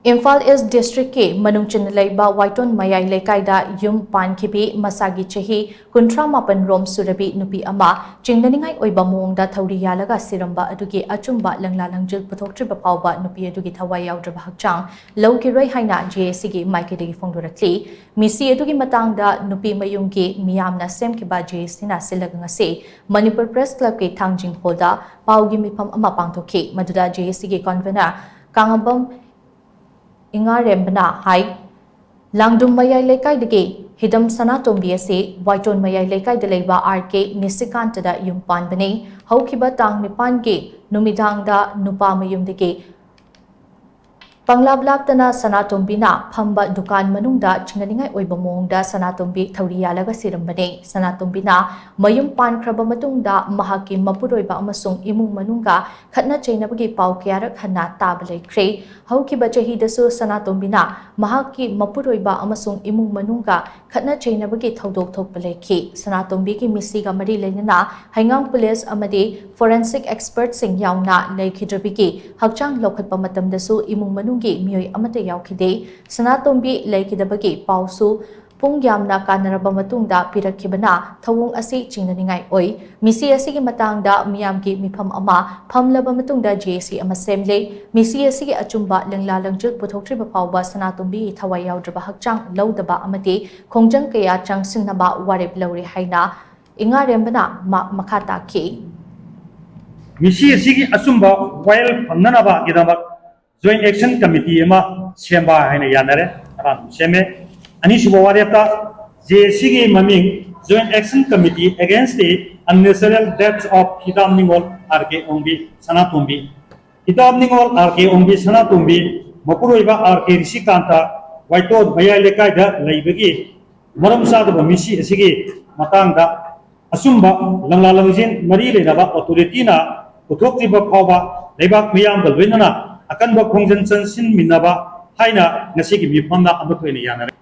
Imphal East District ke manung channa leiba Waiton Mayai Leikai da yum pankhibi masagi chahi kuntra mapan rom shurabi nupi ama chingnaningai oiba maongda Thouri Yallaga Siramba Adugi achumba Langla-Langjin Puthoktriba Phaoba Nupi Adugi thawai yaodraba Hakchang Loukhiroi haina JSG maikei phongdorakli misi Adugi matangda nupi mayunggi miyamna semkiba JSina silaga ngase Manipur Press Club ke thangjing holda paugi mifam ama pangthoki maduda JSG convener kangabam Ingarembana hai Langdum Mayai Leikai dagi hidam sana tombi ase Waiton Mayai Leikai de leiba RK nisikanta da yumpan bane haukiba tang nipan ge numidang da nupa mayum dagi Panglablaptana Sanatombina Phamba Dukan Manungda Chingnaningai oiba maongda Sanatombi Thouri Yallaga Sirambane Sanatombina Mayum Pankraba Matungda Mahaki Mapuroiba amasung imung manunga khatna chainabagi pau kyarak hana tabalai kre haukiba chahidasu Sanatombina Mahaki Mapuroiba amasung imung manunga khatna chainabagi thodok thokbalai ki Sanatombi ki misiga mari leinana Haingang Police amadi forensic expert sing yauna leikhidrabigi Hakchang Loukhiroi matamdasu imung manung Miyoi amate yaukide Sanatombi Leikidabagi pausu pungyamna kanaraba matungda pirakibana thawung asi chingnaningai oi misi asigi matangda miyamgi mifam ama phamlaba matungda JC ama semle misi asigi achumba Langla-Langjin Puthoktriba Phaoba Sanatombi thawai yaodraba Hakchang Loukhiroi amate khongjang kaya changsinaba warep lauri haina ingarembana makhata ki misi asigi achumba while phamnanaba gidabak Joint Action Committee ema Siramba haina yanare aram seme ani subawareta JSG maming Joint Action Committee against the unnatural deaths of Hidam Ningol RK Ongbi Sanatombi Hidam Ningol RK Ongbi Sanatombi Mapuroiba RK Risikanta Waiton Mayai Leikai da leibagi maram sadaba misi asigi matangda asumba Langla-Langjin mari leinaba authority na Puthoktriba Phaoba leibak miyam balwenana akan ba khongjan sin minaba haina ngasigi mifamna amathoi ne yanare